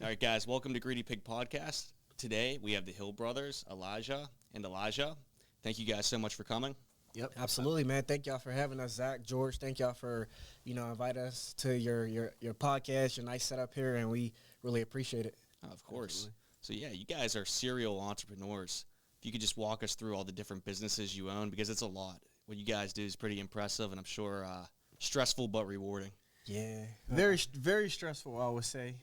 All right, guys, welcome to Greedy Pig Podcast. Today, we have the Hill brothers, Elijah and Elisha. Thank you guys so much for coming. Yep, absolutely, man. Thank y'all for having us, Zach, George. Thank y'all for, inviting us to your podcast, your nice setup here, and we really appreciate it. Of course. Absolutely. So, you guys are serial entrepreneurs. If you could just walk us through all the different businesses you own, because it's a lot. What you guys do is pretty impressive, and I'm sure stressful but rewarding. Yeah. Very, very stressful, I would say.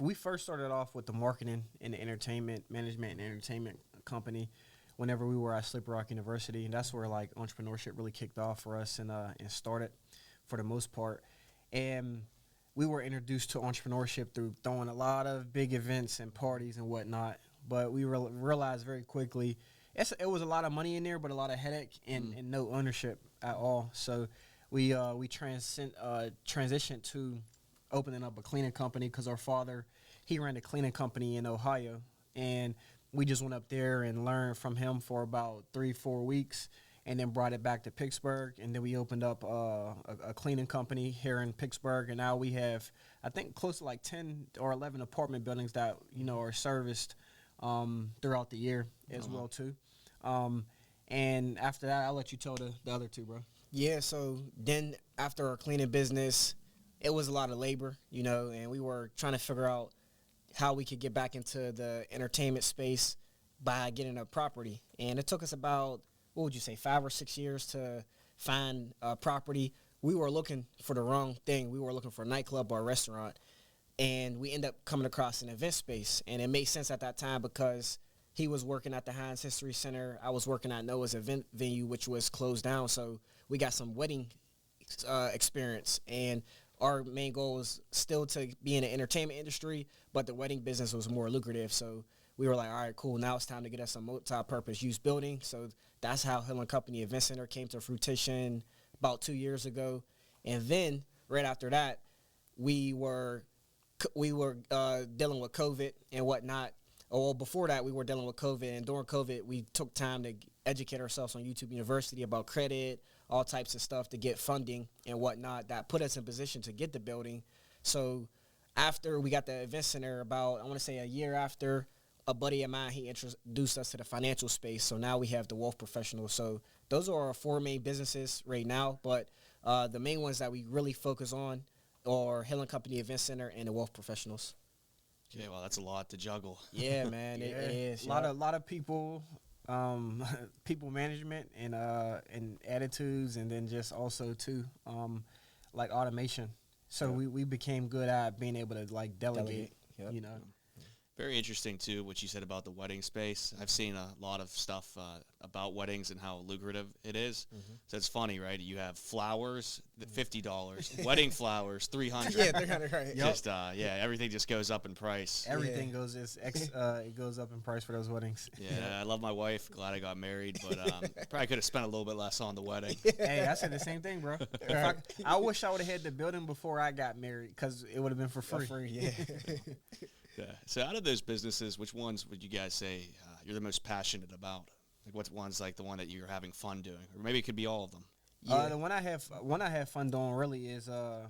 We first started off with the marketing and the entertainment management and entertainment company whenever we were at Slippery Rock University, and that's where like entrepreneurship really kicked off for us and started for the most part. And we were introduced to entrepreneurship through throwing a lot of big events and parties and whatnot. But we realized very quickly it was a lot of money in there, but a lot of headache and no ownership at all. So we transitioned to opening up a cleaning company because our father, he ran a cleaning company in Ohio, and we just went up there and learned from him for about 3-4 weeks, and then brought it back to Pittsburgh, and then we opened up a cleaning company here in Pittsburgh, and now we have, I think, close to like 10 or 11 apartment buildings that are serviced throughout the year as well too. And after that, I'll let you tell the other two, bro. Yeah, so then after our cleaning business, it was a lot of labor, and we were trying to figure out how we could get back into the entertainment space by getting a property. And it took us about, 5 or 6 years to find a property. We were looking for the wrong thing. We were looking for a nightclub or a restaurant. And we ended up coming across an event space. And it made sense at that time because he was working at the Heinz History Center. I was working at Noah's event venue, which was closed down. So we got some wedding experience. And our main goal was still to be in the entertainment industry, but the wedding business was more lucrative. So we were like, all right, cool. Now it's time to get us a multi-purpose use building. So that's how Hill and Company Event Center came to fruition about 2 years ago. And then right after that, we were dealing with COVID and whatnot. Well, before that, we were dealing with COVID. And during COVID, we took time to educate ourselves on YouTube University about credit, all types of stuff to get funding and whatnot that put us in position to get the building. So after we got the event center, about, I want to say a year after, a buddy of mine, he introduced us to the financial space. So now we have the Wealth Professionals. So those are our 4 main businesses right now. But the main ones that we really focus on are Hill and Company Event Center and the Wealth Professionals. Yeah, well, that's a lot to juggle. Yeah, man, it is. A lot of people, people management and attitudes, and then just also too, like automation. So we became good at being able to like delegate. Yep. Very interesting, too, what you said about the wedding space. I've seen a lot of stuff about weddings and how lucrative it is. Mm-hmm. So it's funny, right? You have flowers, $50, wedding flowers, $300. Yeah, $300, right. Just, everything just goes up in price. Everything goes it goes up in price for those weddings. Yeah, I love my wife. Glad I got married, but probably could have spent a little bit less on the wedding. Hey, I said the same thing, bro. I wish I would have had the building before I got married because it would have been for free. Yeah. Yeah. So out of those businesses, which ones would you guys say you're the most passionate about? Like, what one's like the one that you're having fun doing, or maybe it could be all of them? Yeah. The one I have fun doing really is the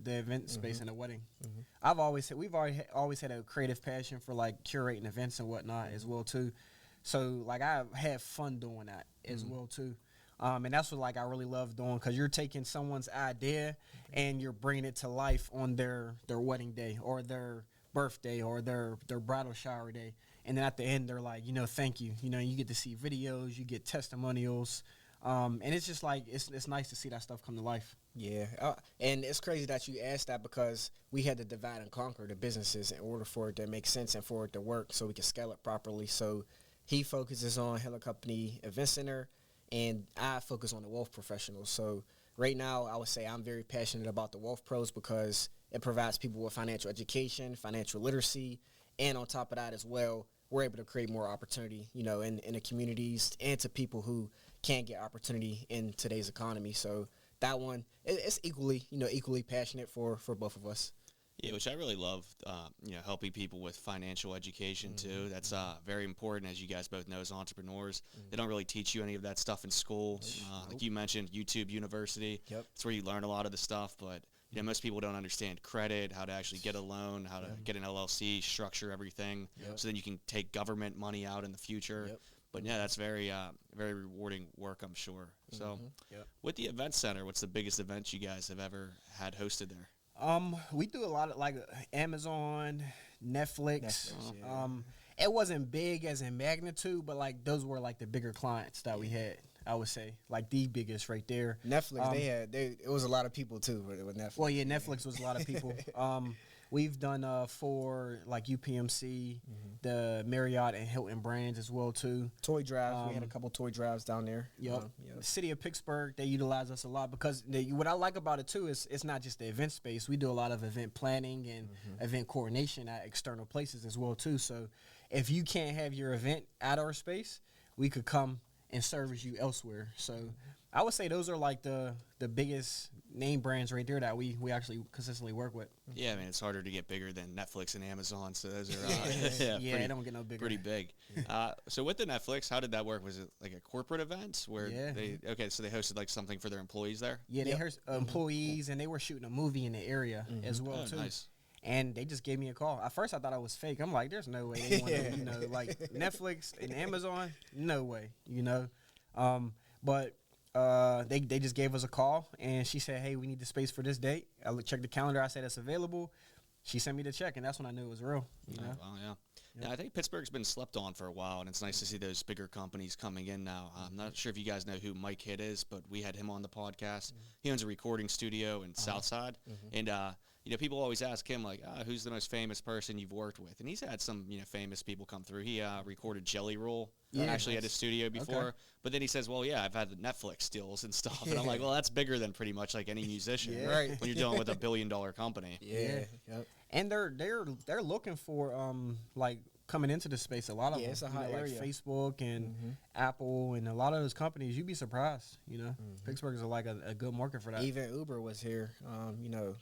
event space and the wedding. Mm-hmm. We've always had a creative passion for like curating events and whatnot as well too. So like I have fun doing that as well too. And that's what like I really love doing because you're taking someone's idea and you're bringing it to life on their wedding day or their birthday or their bridal shower day, and then at the end they're like, thank you. You get to see videos, you get testimonials, and it's just like it's nice to see that stuff come to life. Yeah, and it's crazy that you asked that because we had to divide and conquer the businesses in order for it to make sense and for it to work so we can scale it properly. So he focuses on Hill & Company Event Center, and I focus on the Wealth Professionals. So right now, I would say I'm very passionate about the Wealth Pros because it provides people with financial education, financial literacy, and on top of that as well, we're able to create more opportunity, in the communities and to people who can't get opportunity in today's economy. So that one, it's equally passionate for both of us. Yeah, which I really love, helping people with financial education, too. That's very important, as you guys both know, as entrepreneurs. They don't really teach you any of that stuff in school. Like you mentioned, YouTube University. Yep. It's where you learn a lot of the stuff, but most people don't understand credit, how to actually get a loan, how to get an LLC, structure everything, so then you can take government money out in the future. But yeah, that's very very rewarding work, I'm sure. So with the event center, what's the biggest event you guys have ever had hosted there? We do a lot of like Amazon, Netflix. It wasn't big as in magnitude, but like those were like the bigger clients that we had. I would say like the biggest right there. Netflix, it was a lot of people too with Netflix. Well, yeah, Netflix was a lot of people. We've done for like UPMC, the Marriott and Hilton brands as well too. Toy drives, we had a couple toy drives down there. The city of Pittsburgh, they utilize us a lot because what I like about it too is it's not just the event space. We do a lot of event planning and event coordination at external places as well too. So if you can't have your event at our space, we could come and service you elsewhere. So I would say those are like the biggest name brands right there that we actually consistently work with. Yeah, I mean, it's harder to get bigger than Netflix and Amazon, so those are they don't get no bigger. Pretty big. So with the Netflix, how did that work? Was it like a corporate event where so they hosted like something for their employees there? Yeah, they hosted employees, and they were shooting a movie in the area as well too. Nice. And they just gave me a call. At first, I thought it was fake. I'm like, there's no way they want to, like Netflix and Amazon, no way, But they just gave us a call, and she said, hey, we need the space for this date. I checked the calendar. I said it's available. She sent me the check, and that's when I knew it was real. Yeah, I think Pittsburgh's been slept on for a while, and it's nice to see those bigger companies coming in now. I'm not sure if you guys know who Mike Hitt is, but we had him on the podcast. He owns a recording studio in Southside, and people always ask him, like, who's the most famous person you've worked with? And he's had some, famous people come through. He recorded Jelly Roll, actually at his studio before. Okay. But then he says, well, yeah, I've had the Netflix deals and stuff. And I'm like, well, that's bigger than pretty much like any musician. Right. When you're dealing with $1 billion company. Yep. And they're looking for, like, coming into the space. A lot of them, it's a hot area. Like Facebook and Apple and a lot of those companies. You'd be surprised. Pittsburgh is like a good market for that. Even Uber was here,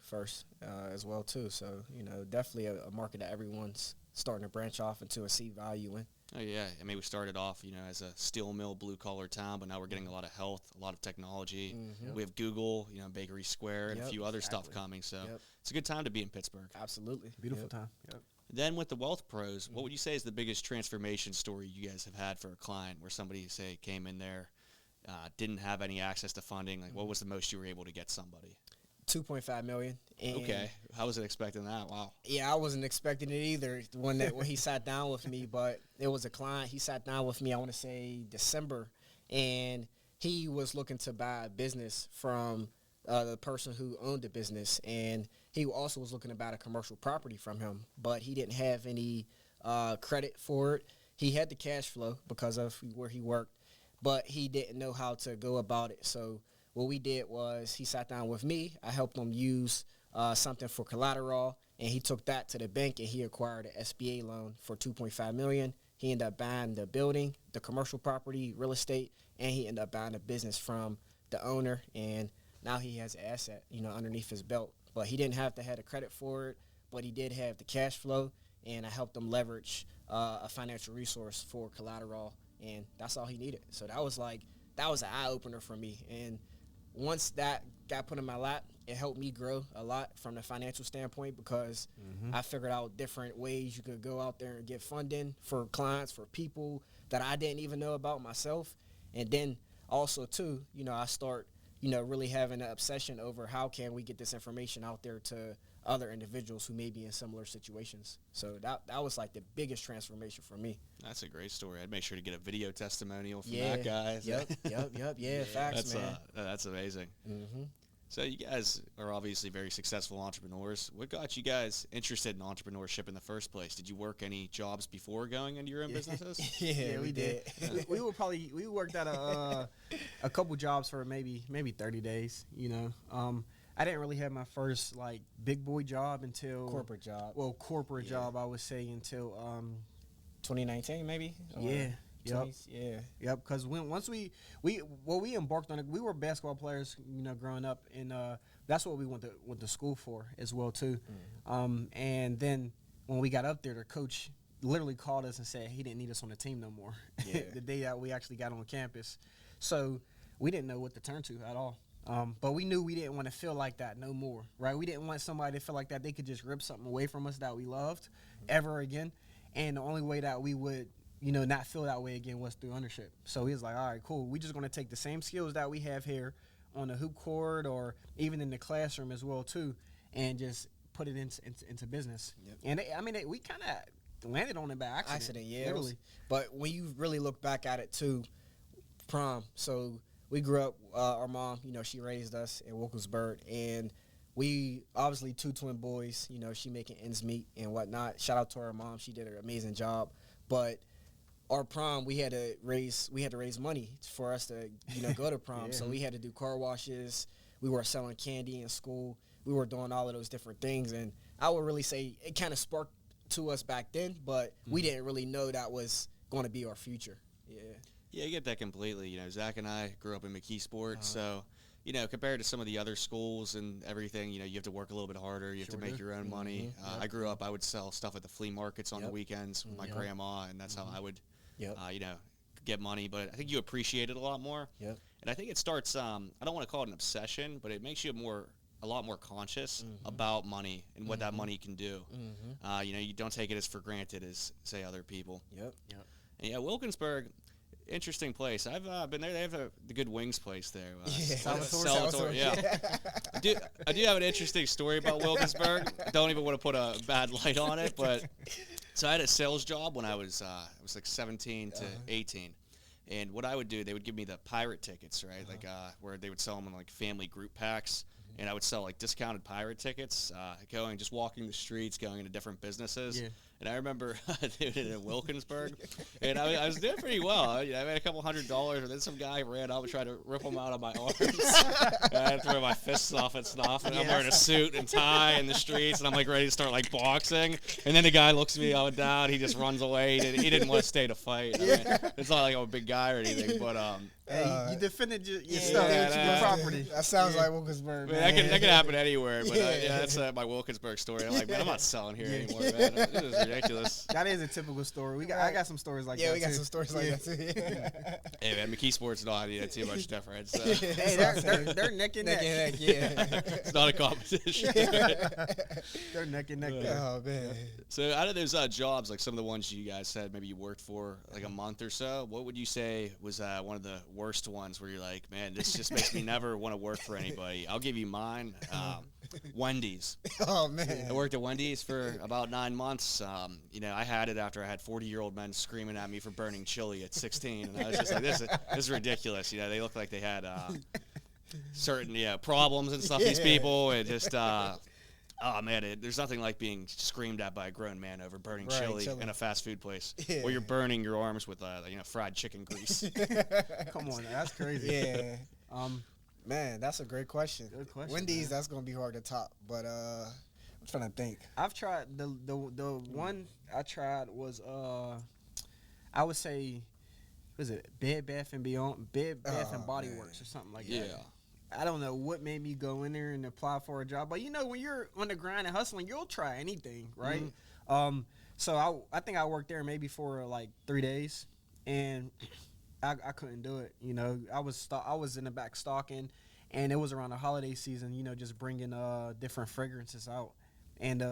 first as well too. So definitely a market that everyone's starting to branch off into and see value in. Oh yeah, I mean we started off as a steel mill, blue collar town, but now we're getting a lot of health, a lot of technology. We have Google, Bakery Square, and a few other stuff coming. So it's a good time to be in Pittsburgh. Absolutely, beautiful time. Yep. Then with the Wealth Pros, what would you say is the biggest transformation story you guys have had for a client where somebody, say, came in there, didn't have any access to funding? Like, what was the most you were able to get somebody? $2.5 million. Okay. How was it expecting that? Wow. Yeah, I wasn't expecting it either when he sat down with me, but it was a client. He sat down with me, I want to say December, and he was looking to buy a business from the person who owned the business, and he also was looking to buy a commercial property from him, but he didn't have any credit for it. He had the cash flow because of where he worked, but he didn't know how to go about it. So what we did was he sat down with me. I helped him use something for collateral, and he took that to the bank, and he acquired an SBA loan for $2.5 million. He ended up buying the building, the commercial property, real estate, and he ended up buying a business from the owner, and now he has an asset, underneath his belt. But he didn't have to have the credit for it, but he did have the cash flow, and I helped him leverage a financial resource for collateral, and that's all he needed. So that was an eye-opener for me. And once that got put in my lap, it helped me grow a lot from the financial standpoint because I figured out different ways you could go out there and get funding for clients, for people that I didn't even know about myself. And then also, too, I start really having an obsession over how can we get this information out there to other individuals who may be in similar situations. So that was like the biggest transformation for me. That's a great story. I'd make sure to get a video testimonial from that guy. Yep. Yeah, facts, man. That's amazing. So you guys are obviously very successful entrepreneurs. What got you guys interested in entrepreneurship in the first place? Did you work any jobs before going into your own businesses? Yeah, we did. we worked at a couple jobs for maybe 30 days. I didn't really have my first big boy job until corporate job. Well, corporate job I would say until 2019 maybe. Yep. Because once we embarked on it, we were basketball players, growing up, and that's what we went to school for as well too. And then when we got up there, the coach literally called us and said he didn't need us on the team no more. The day that we actually got on campus, so we didn't know what to turn to at all. But we knew we didn't want to feel like that no more, right? We didn't want somebody to feel like that they could just rip something away from us that we loved ever again. And the only way that we would, not feel that way again was through ownership. So he was like, all right, cool. We're just going to take the same skills that we have here on the hoop court or even in the classroom as well, too, and just put it into business. Yep. And, we kind of landed on it by accident. Yeah. Literally. But when you really look back at it, too, prom, so we grew up, our mom, she raised us in Wilkinsburg, and we obviously 2 twin boys, she making ends meet and whatnot. Shout out to our mom. She did an amazing job. But our prom, we had to raise money for us to, go to prom. Yeah. So we had to do car washes. We were selling candy in school. We were doing all of those different things. And I would really say it kind of sparked to us back then, but we didn't really know that was going to be our future. Yeah. Yeah, you get that completely. Zach and I grew up in McKeesport, so compared to some of the other schools and everything, you have to work a little bit harder. You have to make your own money. I grew up, I would sell stuff at the flea markets on the weekends with my grandma, and that's how I would, get money. But I think you appreciate it a lot more. Yep. And I think it starts, I don't want to call it an obsession, but it makes you a lot more conscious about money and what that money can do. You don't take it as for granted as, say, other people. Yep. And Wilkinsburg, interesting place. I've been there. They have the good wings place there. Salvatore. Yeah. I do have an interesting story about Wilkinsburg. Don't even want to put a bad light on it, but so I had a sales job when I was like 17 to 18. And what I would do, they would give me the pirate tickets, right? Like where they would sell them in like family group packs. And I would sell like discounted pirate tickets, just walking the streets, going into different businesses. Yeah. And I remember doing it in Wilkinsburg, and I was doing pretty well. I made a couple $100, and then some guy ran up and tried to rip them out of my arms. And I had to throw my fists off and stuff, and I'm wearing a suit and tie in the streets, and I'm like ready to start like boxing. And then the guy looks at me up and down. He just runs away. He didn't want to stay to fight. I mean, it's not like I'm a big guy or anything, but hey, you defended your stuff, your property. That sounds like Wilkinsburg. Man, that could happen anywhere, but that's my Wilkinsburg story. I'm like, man, I'm not selling here anymore, man. This is ridiculous. That is a typical story. I got some stories like that. Yeah, we got some stories like that too. Hey, man, McKeesport's not too much difference. Hey, they're neck and neck. Yeah. It's not a competition. They're neck and neck. Oh man. So out of those jobs, like some of the ones you guys said maybe you worked for like a month or so, what would you say was one of the worst ones where you're like, man, this just makes me never want to work for anybody? I'll give you mine. Wendy's. Oh man. I worked at Wendy's for about 9 months. I had it after I had 40-year-old men screaming at me for burning chili at 16, and I was just like, this is ridiculous. They looked like they had certain problems and stuff. These people, and just oh man, there's nothing like being screamed at by a grown man over burning chili in a fast food place, or you're burning your arms with fried chicken grease. Come on, that's crazy. Yeah. Man, that's a great question. Good question. Wendy's, that's gonna be hard to top, but I'm trying to think. I've tried the one I tried was I would say, was it Bed Bath and Beyond, Bed Bath and Body Works or something like that. Yeah. I don't know what made me go in there and apply for a job, but when you're on the grind and hustling, you'll try anything, right? So I think I worked there maybe for like 3 days, and I couldn't do it. I was in the back stocking, and it was around the holiday season. Just bringing different fragrances out, and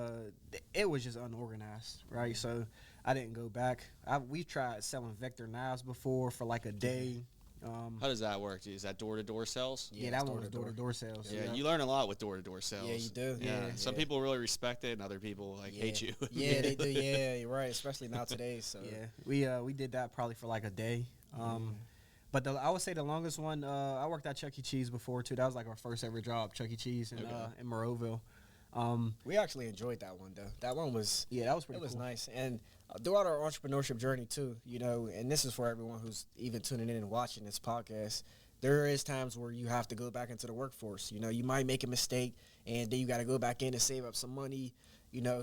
it was just unorganized, right? So I didn't go back. We tried selling Vector knives before for like a day. How does that work? Is that door-to-door sales? Yeah, that one was door-to-door sales. Yeah, you learn a lot with door-to-door sales. Yeah, you do. Yeah, some people really respect it, and other people hate you. Yeah, they do. Yeah, you're right. Especially nowadays. So yeah, we did that probably for like a day. But I would say the longest one, I worked at Chuck E. Cheese before too. That was like our first ever job, Chuck E. Cheese in Monroeville. We actually enjoyed that one though. That one was that was pretty. It was cool. Nice, and throughout our entrepreneurship journey too, and this is for everyone who's even tuning in and watching this podcast. There is times where you have to go back into the workforce. You might make a mistake, and then you got to go back in and save up some money.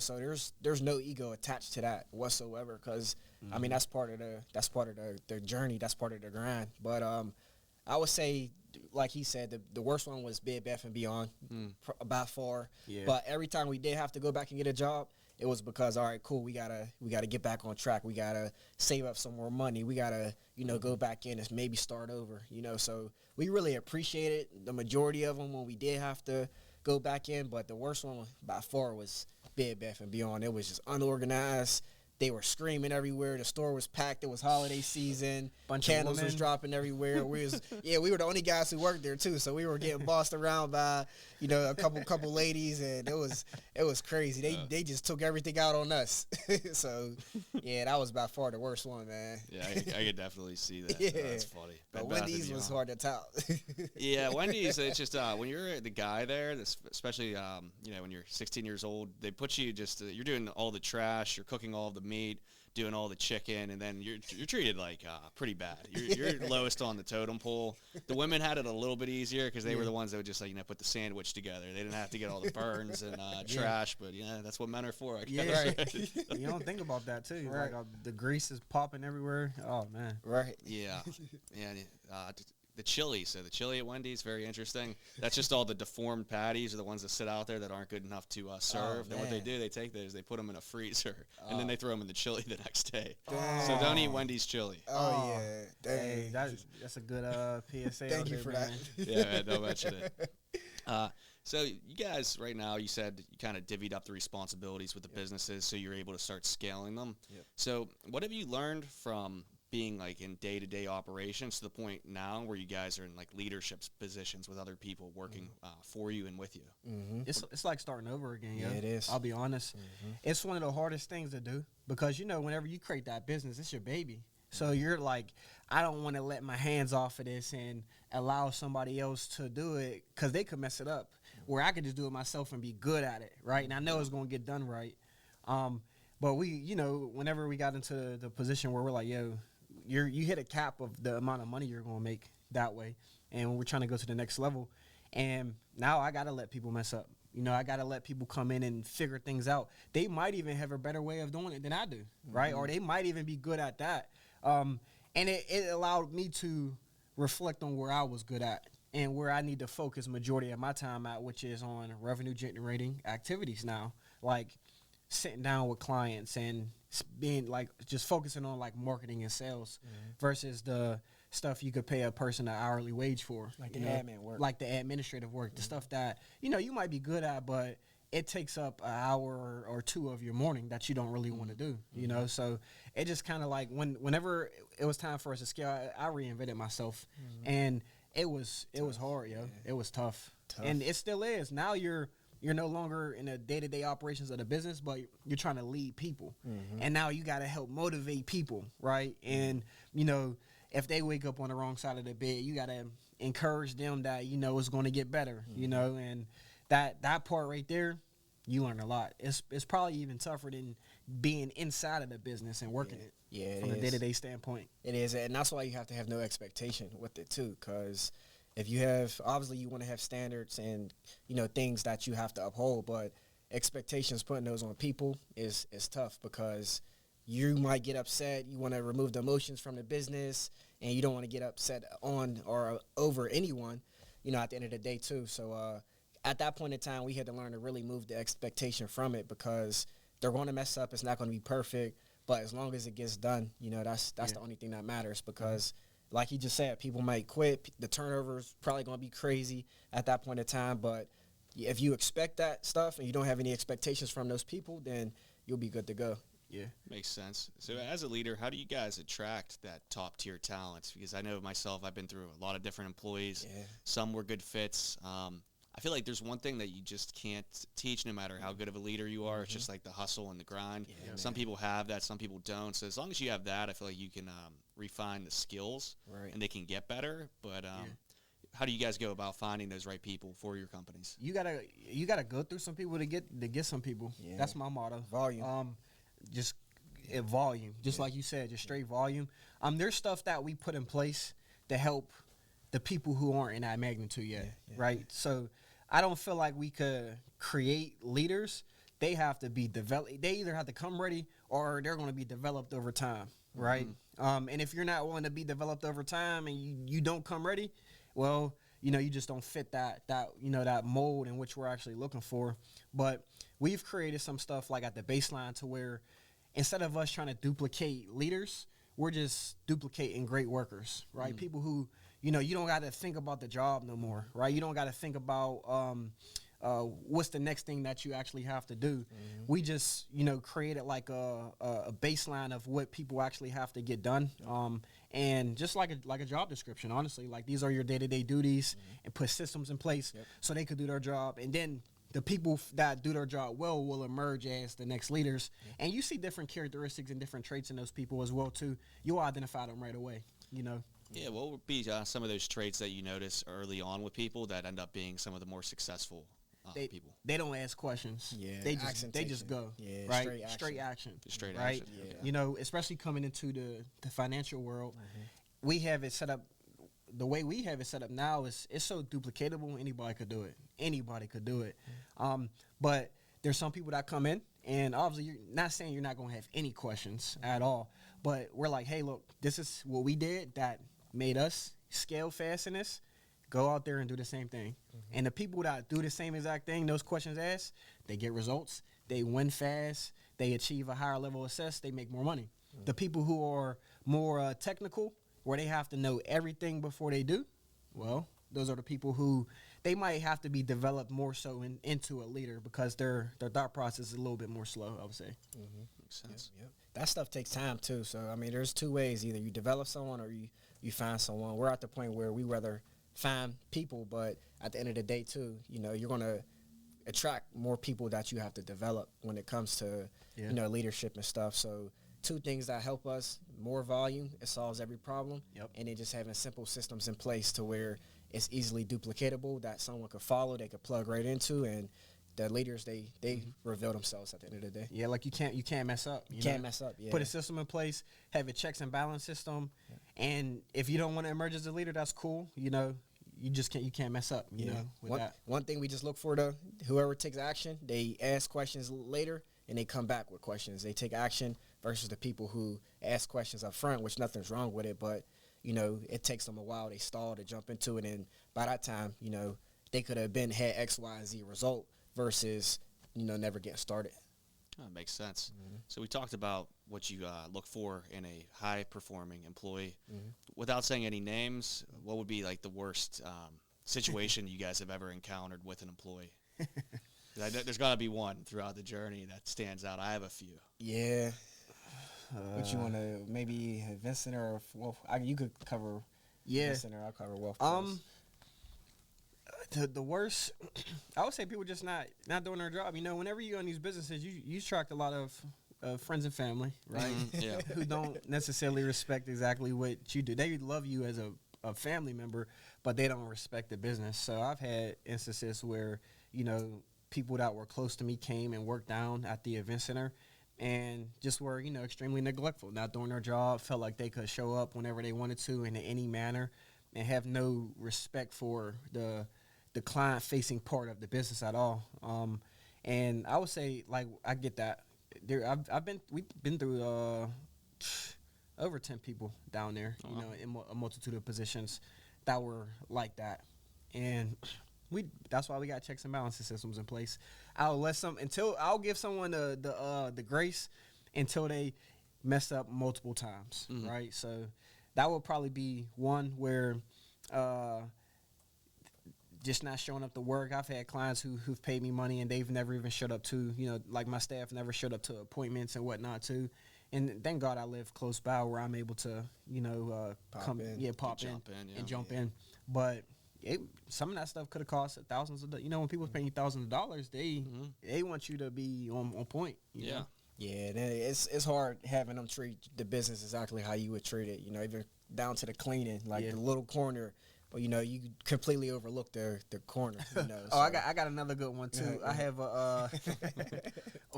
So there's no ego attached to that whatsoever. Because I mean that's part of the journey. That's part of the grind. But I would say, like he said, the worst one was Bed Bath and Beyond by far. Yeah. But every time we did have to go back and get a job, it was because, all right, cool, we gotta get back on track. We gotta save up some more money. We gotta, go back in and maybe start over. So we really appreciated the majority of them when we did have to go back in. But the worst one by far was Bed Bath and Beyond. It was just unorganized. They were screaming everywhere. The store was packed. It was holiday season. Candles was dropping everywhere. We were the only guys who worked there too. So we were getting bossed around by, a couple ladies, and it was crazy. They just took everything out on us. So yeah, that was by far the worst one, man. Yeah, I could definitely see that. Yeah. That's funny. But Wendy's was hard to top. Yeah, Wendy's. It's just when you're the guy there, especially when you're 16 years old, they put you you're doing all the trash, you're cooking all the meat, doing all the chicken, and then you're treated like pretty bad. You're lowest on the totem pole. The women had it a little bit easier because they were the ones that would just put the sandwich together. They didn't have to get all the burns and trash, but that's what men are for, I guess. Yeah, right. You don't think about that too. Right. Like the grease is popping everywhere. Oh man. Right. Yeah. The chili. So the chili at Wendy's, very interesting. That's just all the deformed patties are the ones that sit out there that aren't good enough to serve. Then what they do, they take those, they put them in a freezer, and then they throw them in the chili the next day. So don't eat Wendy's chili. Oh, yeah. Hey, that's a good PSA. Thank you for that. Yeah, man, don't mention it. So you guys, right now, you said you kind of divvied up the responsibilities with the businesses, so you're able to start scaling them. Yep. So what have you learned from being in day-to-day operations to the point now where you guys are in leadership positions with other people working for you and with you? Mm-hmm. It's like starting over again. Yeah, it is. I'll be honest. Mm-hmm. It's one of the hardest things to do because whenever you create that business, it's your baby. So you're like, I don't want to let my hands off of this and allow somebody else to do it because they could mess it up. Where I could just do it myself and be good at it, right? And I know it's going to get done right. But we, whenever we got into the position where we're like, yo, you hit a cap of the amount of money you're going to make that way. And we're trying to go to the next level. And now I got to let people mess up. I got to let people come in and figure things out. They might even have a better way of doing it than I do, right? Or they might even be good at that. And it allowed me to reflect on where I was good at and where I need to focus majority of my time at, which is on revenue generating activities now, like sitting down with clients and being just focusing on marketing and sales versus the stuff you could pay a person an hourly wage for, the admin work, like the administrative work, the stuff that you might be good at, but it takes up an hour or two of your morning that you don't really want to do. So it just kind of whenever it was time for us to scale, I reinvented myself, and it was hard, yo. It was tough, and it still is. Now you're no longer in the day-to-day operations of the business, but you're trying to lead people. And now you got to help motivate people, right? And, if they wake up on the wrong side of the bed, you got to encourage them that, it's going to get better, and that part right there, you learn a lot. It's probably even tougher than being inside of the business and working it. Yeah, from a day-to-day standpoint. It is, and that's why you have to have no expectation with it too, because if you have, obviously you want to have standards and, things that you have to uphold, but expectations, putting those on people is tough because you might get upset. You want to remove the emotions from the business, and you don't want to get upset on or over anyone, at the end of the day too. So at that point in time, we had to learn to really move the expectation from it because they're going to mess up. It's not going to be perfect, but as long as it gets done, that's the only thing that matters because like you just said, people might quit. The turnover is probably going to be crazy at that point in time. But if you expect that stuff and you don't have any expectations from those people, then you'll be good to go. Yeah. Makes sense. So as a leader, how do you guys attract that top tier talent? Because I know myself, I've been through a lot of different employees. Yeah. Some were good fits. I feel like there's one thing that you just can't teach no matter how good of a leader you are. It's just like the hustle and the grind. Yeah, some people have that, some people don't. So as long as you have that, I feel like you can refine the skills and they can get better. But how do you guys go about finding those right people for your companies? You gotta go through some people to get some people. Yeah. That's my motto. Volume. Just volume. Just like you said, just straight volume. There's stuff that we put in place to help the people who aren't in that magnitude yet, right? So I don't feel like we could create leaders. They have to be developed. They either have to come ready or they're going to be developed over time, right? And if you're not willing to be developed over time and you don't come ready, well, you just don't fit that mold in which we're actually looking for. But we've created some stuff like at the baseline to where instead of us trying to duplicate leaders, we're just duplicating great workers, right? People who, you know, you don't got to think about the job no more, right? You don't got to think about what's the next thing that you actually have to do. We just, you know, created like a baseline of what people actually have to get done. And just like a job description, honestly, like these are your day-to-day duties, and put systems in place so they could do their job. And then the people that do their job well will emerge as the next leaders. And you see different characteristics and different traits in those people as well, too. You'll identify them right away, you know. Yeah, what would be some of those traits that you notice early on with people that end up being some of the more successful people? They don't ask questions. Yeah, they just go. Yeah, right? Straight action. Straight right? action. Yeah. You know, especially coming into the financial world, we have it set up. The way we have it set up now is it's so duplicatable. Anybody could do it. But there's some people that come in, and obviously you're not saying you're not going to have any questions at all. But we're like, hey, look, this is what we did that made us scale fast in this. Go out there and do the same thing. And the people that do the same exact thing, those questions asked, they get results. They win fast. They achieve a higher level of success. They make more money. The people who are more technical, where they have to know everything before they do, well, those are the people who they might have to be developed more so into a leader because their thought process is a little bit more slow, I would say. Makes sense. Yep. That stuff takes time too. So I mean, there's two ways: either you develop someone or you find someone. We're at the point where we rather find people, but at the end of the day too, you know, you're gonna attract more people that you have to develop when it comes to you know, leadership and stuff. So two things that help us: more volume, it solves every problem, and then just having simple systems in place to where it's easily duplicatable that someone could follow, they could plug right into, and the leaders they reveal themselves at the end of the day. Yeah, like you can't mess up. You can't mess up. Yeah. Put a system in place, have a checks and balance system, and if you don't want to emerge as a leader, that's cool. You know, you can't mess up. You know, with that. One thing we just look for whoever takes action, they ask questions later and they come back with questions. They take action versus the people who ask questions up front, which nothing's wrong with it, but you know, it takes them a while. They stall to jump into it, and by that time, you know, they could have had X, Y, and Z result versus, you know, never getting started. That makes sense. So we talked about what you look for in a high-performing employee. Without saying any names, what would be like the worst situation you guys have ever encountered with an employee? There's got to be one throughout the journey that stands out. I have a few. Yeah. What you want to, maybe Vincent or Wolf? You could cover Vincent or I'll cover Wolf. The worst, I would say people just not doing their job. You know, whenever you own these businesses, you attract a lot of friends and family, right? Yeah. Who don't necessarily respect exactly what you do. They love you as a family member, but they don't respect the business. So I've had instances where, you know, people that were close to me came and worked down at the event center and just were, you know, extremely neglectful, not doing their job, felt like they could show up whenever they wanted to in any manner and have no respect for the client-facing part of the business at all. And I would say, like, I get that. We've been through over 10 people down there, you know, in a multitude of positions that were like that. And that's why we got checks and balances systems in place. I'll give someone the grace until they mess up multiple times, right? So that would probably be one where just not showing up to work. I've had clients who've paid me money and they've never even showed up to, you know, like my staff never showed up to appointments and whatnot too. And thank God I live close by where I'm able to, you know, pop in. But some of that stuff could have cost thousands of, you know, when people pay you thousands of dollars, they want you to be on point. You know? Yeah, it's hard having them treat the business exactly how you would treat it. You know, even down to the cleaning, like the little corner. But you know, you completely overlook the corner. You know, so. I got another good one too. I have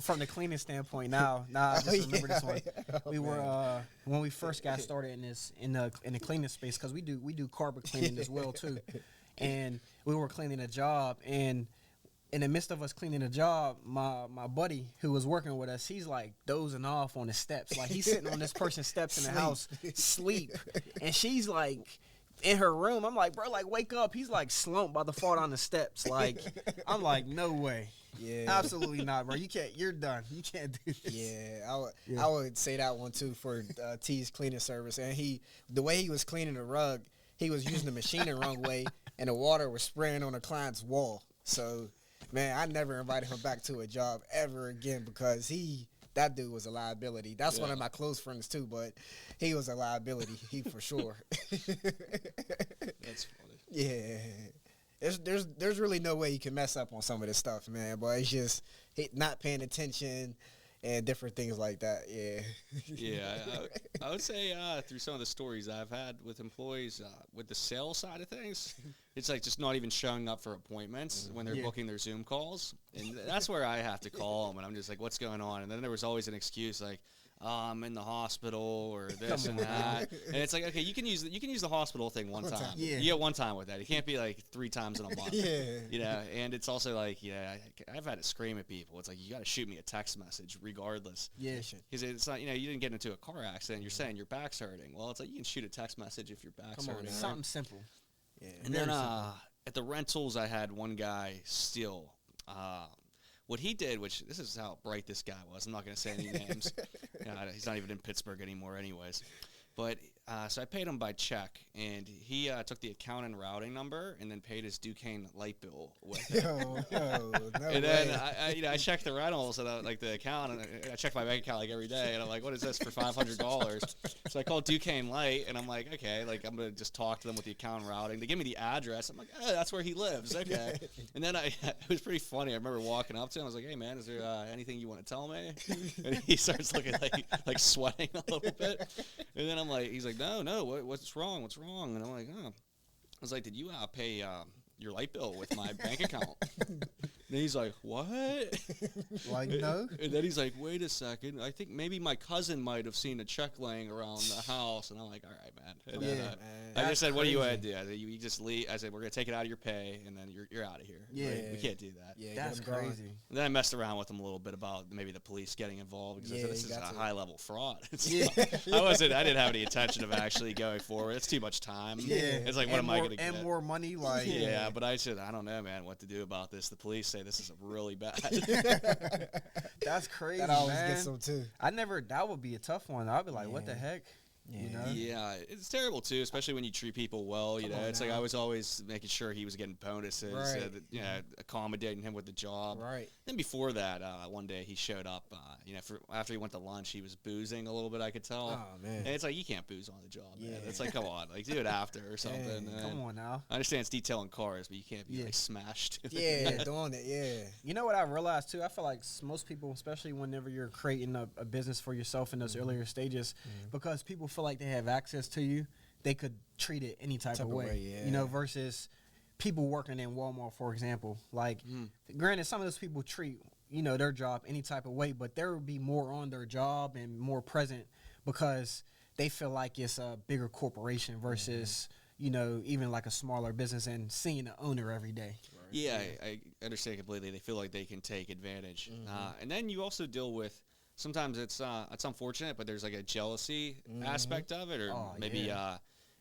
from the cleaning standpoint. Now I just remember this one. We were when we first got started in the cleaning space, because we do carpet cleaning as well too, and we were cleaning a job, and in the midst of us cleaning the job, my buddy who was working with us, he's like dozing off on the steps, like he's sitting on this person's steps in the house, sleep, and she's like in her room. I'm like, bro, like, wake up. He's like slumped, about to fall down the steps. Like, I'm like, no way. Yeah, Absolutely not, bro. You can't. You're done. You can't do this. Yeah, I would say that one too for T's cleaning service. And the way he was cleaning the rug, he was using the machine the wrong way, and the water was spraying on the client's wall. So, man, I never invited him back to a job ever again because that dude was a liability. That's one of my close friends too, but he was a liability. He for sure. That's funny. Yeah. There's really no way you can mess up on some of this stuff, man. But it's just not paying attention and different things like that. Yeah. Yeah, I would say through some of the stories I've had with employees with the sales side of things, it's like just not even showing up for appointments when they're booking their Zoom calls. And that's where I have to call them, and I'm just like, what's going on? And then there was always an excuse like, I'm in the hospital or this and that. And it's like, okay, you can use the hospital thing one time. Yeah. You get one time with that. It can't be like 3 times in a month. Yeah. You know, and it's also like, I've had to scream at people. It's like, you got to shoot me a text message regardless. Yeah. Because it's not, you didn't get into a car accident. You're saying your back's hurting. Well, it's like you can shoot a text message if your back's Come on, hurting. something simple. Yeah. And then at the rentals, I had one guy steal. What he did, which this is how bright this guy was. I'm not going to say any names. He's not even in Pittsburgh anymore anyways. But so I paid him by check, and he took the account and routing number and then paid his Duquesne light bill with it. No And then I checked the rentals and like the account, and I check my bank account like every day, and I'm like, what is this for $500? So I called Duquesne Light, and I'm like, okay, like I'm gonna just talk to them with the account and routing. They give me the address. I'm like, oh, that's where he lives. Okay. And then it was pretty funny. I remember walking up to him. I was like, hey man, is there anything you want to tell me? And he starts looking like sweating a little bit. And then I'm like, he's like, no, what's wrong? What's wrong? And I'm like, oh. I was like, did you pay your light bill with my bank account? And he's like, what? Like, no. And then he's like, wait a second. I think maybe my cousin might have seen a check laying around the house. And I'm like, all right, man. And then, I just said, what do you want to do? I said, you just leave. I said, we're going to take it out of your pay, and then you're out of here. Yeah. Like, we can't do that. Yeah, That's crazy. And then I messed around with him a little bit about maybe the police getting involved because I said, this is a high-level fraud. I didn't have any intention of actually going forward. It's too much time. Yeah. It's like, what am I going to get? And more money, like. Yeah, but I said, I don't know, man, what to do about this. The police say this is really bad. That's crazy, That always man. gets them too. That would be a tough one. I'd be like, what the heck? You know? Yeah, it's terrible too, especially when you treat people well. You know, it's like I was always making sure he was getting bonuses, accommodating him with the job. Right. Then before that, one day he showed up. After he went to lunch, he was boozing a little bit. I could tell. Oh man. And it's like you can't booze on the job. Man. It's like come on, like do it after or something. Come on now. I understand it's detailing cars, but you can't be like smashed. Yeah, doing it. Yeah. You know what I realized too? I feel like most people, especially whenever you're creating a business for yourself in those earlier stages, because people feel like they have access to you, they could treat it any type of way. You know, versus people working in Walmart, for example. Like, granted, some of those people treat their job any type of way, but there would be more on their job and more present because they feel like it's a bigger corporation versus even like a smaller business and seeing the owner every day. Yeah, I understand completely. They feel like they can take advantage, and then you also deal with. Sometimes it's unfortunate, but there's like a jealousy aspect of it, or maybe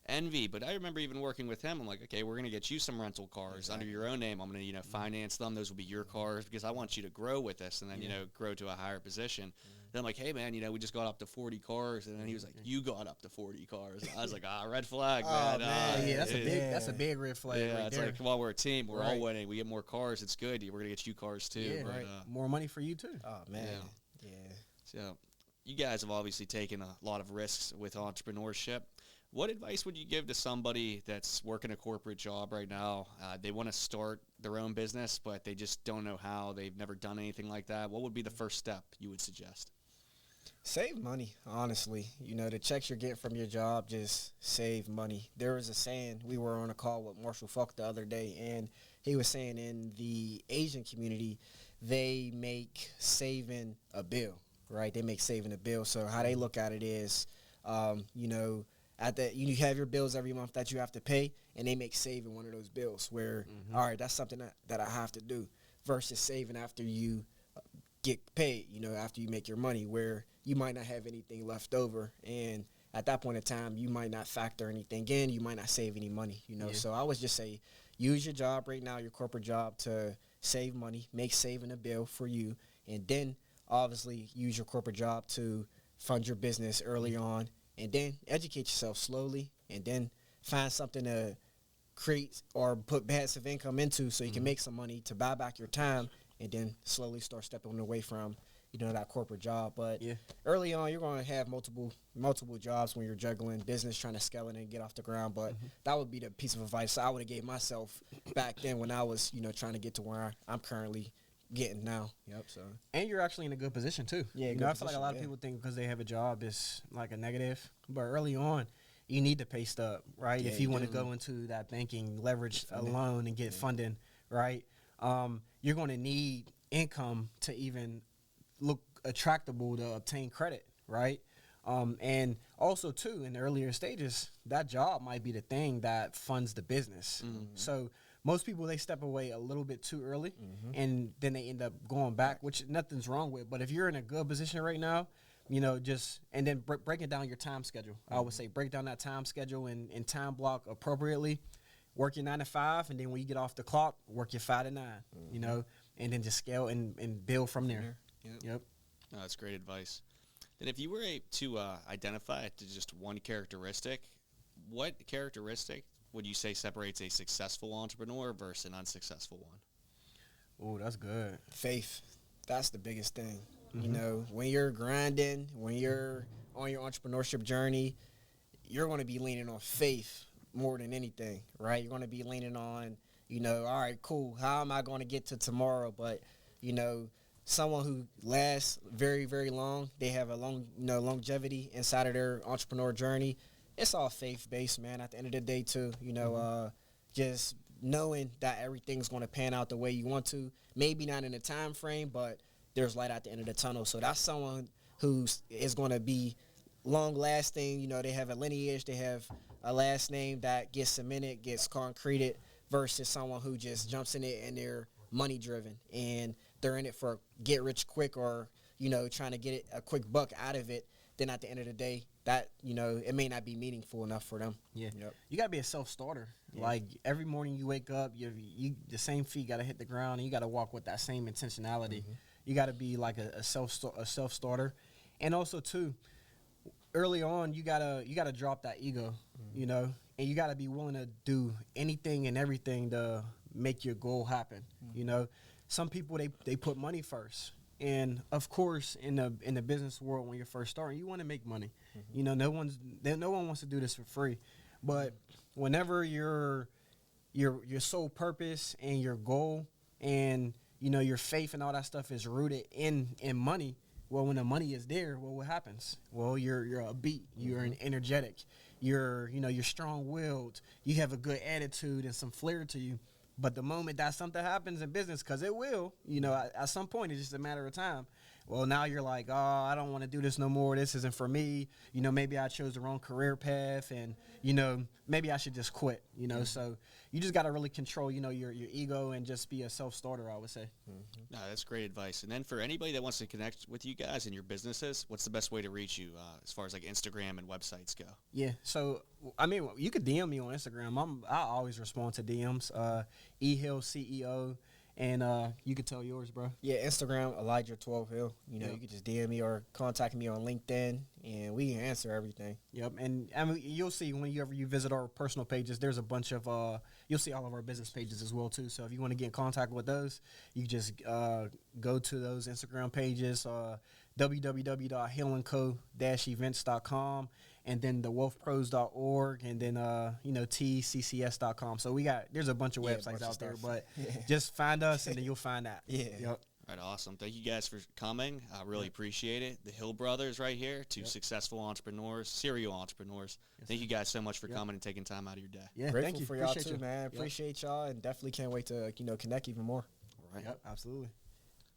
envy. But I remember even working with him. I'm like, okay, we're gonna get you some rental cars under your own name. I'm gonna finance them. Those will be your cars because I want you to grow with us and then grow to a higher position. Then I'm like, hey man, we just got up to 40 cars, and then he was like, you got up to 40 cars. And I was like, red flag, man. That's a big red flag. Yeah, right it's there. like, well, we're a team. We're all winning. We get more cars. It's good. We're gonna get you cars too. Yeah, but, right. More money for you too. Oh man. Yeah. So, you guys have obviously taken a lot of risks with entrepreneurship. What advice would you give to somebody that's working a corporate job right now? They want to start their own business, but they just don't know how. They've never done anything like that. What would be the first step you would suggest? Save money, honestly. The checks you're getting from your job, just save money. There was a saying, we were on a call with Marshall Falk the other day, and he was saying in the Asian community, they make saving a bill. Right, they make saving a bill. So how they look at it is, you have your bills every month that you have to pay, and they make saving one of those bills. Where, all right, that's something that I have to do, versus saving after you get paid. After you make your money, where you might not have anything left over, and at that point in time, you might not factor anything in. You might not save any money, you know. Yeah. So I would just say use your job right now, your corporate job, to save money, make saving a bill for you, and then obviously use your corporate job to fund your business early on, and then educate yourself slowly, and then find something to create or put passive income into so you can make some money to buy back your time, and then slowly start stepping away from, you know, that corporate job. But early on, you're going to have multiple jobs when you're juggling business, trying to scale it and get off the ground. But that would be the piece of advice I would have gave myself back then when I was, you know, trying to get to where I'm currently getting now. So And you're actually in a good position too. Yeah, you know, I feel like a lot of people think because they have a job it's like a negative, but early on, you need to pay stub, right? Yeah, if you want to go into that banking, leverage a loan and get funding, right? You're going to need income to even look attractable to obtain credit, right? And also too, in the earlier stages, that job might be the thing that funds the business. So most people, they step away a little bit too early, and then they end up going back, which nothing's wrong with. But if you're in a good position right now, you know, and then breaking down your time schedule. I would say break down that time schedule and time block appropriately. Work your 9 to 5, and then when you get off the clock, work your 5 to 9, you know, and then just scale and build from there. Yep. No, that's great advice. Then if you were to identify it to just one characteristic, what characteristic would you say separates a successful entrepreneur versus an unsuccessful one? Oh, that's good. faith, that's the biggest thing. You know, when you're grinding, when you're on your entrepreneurship journey, you're going to be leaning on faith more than anything, right? You're going to be leaning on, you know, all right, cool, how am I going to get to tomorrow? But, you know, someone who lasts very, very long, they have a long, you know, longevity inside of their entrepreneur journey. It's all faith-based, man, at the end of the day, too. You know, just knowing that everything's going to pan out the way you want to. Maybe not in a time frame, but there's light at the end of the tunnel. So that's someone who is going to be long-lasting. You know, they have a lineage. They have a last name that gets cemented, gets concreted, versus someone who just jumps in it and they're money-driven. And they're in it for get rich quick, or, you know, trying to get a quick buck out of it. Then at the end of the day, that, you know, it may not be meaningful enough for them. Yeah. You got to be a self-starter. Like, every morning you wake up, you the same feet got to hit the ground, and you got to walk with that same intentionality. You got to be like a self-starter. And also, too, early on, you gotta drop that ego, you know, and you got to be willing to do anything and everything to make your goal happen, you know. Some people, they put money first. And of course, in the business world, when you're first starting, you want to make money. You know, no one wants to do this for free. But whenever your sole purpose and your goal and, you know, your faith and all that stuff is rooted in money, well, when the money is there, well, what happens? Well, you're upbeat, you're energetic, you're strong-willed, you have a good attitude and some flair to you. But the moment that something happens in business, because it will, you know, at some point, it's just a matter of time. Well, now you're like, oh, I don't want to do this no more. This isn't for me. You know, maybe I chose the wrong career path, and, you know, maybe I should just quit, you know. So you just got to really control, you know, your ego and just be a self-starter, I would say. No, that's great advice. And then for anybody that wants to connect with you guys and your businesses, what's the best way to reach you as far as like Instagram and websites go? Yeah, so I mean, you could DM me on Instagram. I always respond to DMs. Hill CEO, and you could tell yours, bro. Yeah, Instagram, Elijah12Hill. You know, you can just DM me or contact me on LinkedIn, and we can answer everything. Yep, and I mean, you'll see whenever you visit our personal pages, there's a bunch of, you'll see all of our business pages as well, too. So if you want to get in contact with those, you can just go to those Instagram pages, www.hillandco-events.com, and then thewealthpros.org, and then, tccs.com. So there's a bunch of websites out there, but just find us, and then you'll find that. Yep. All right, awesome. Thank you guys for coming. I really appreciate it. The Hill brothers right here, two successful entrepreneurs, serial entrepreneurs. Thank you guys so much for coming and taking time out of your day. Yeah, Grateful thank you. for y'all Appreciate too, you. man. Appreciate y'all, and definitely can't wait to, you know, connect even more. All right. Yep, absolutely.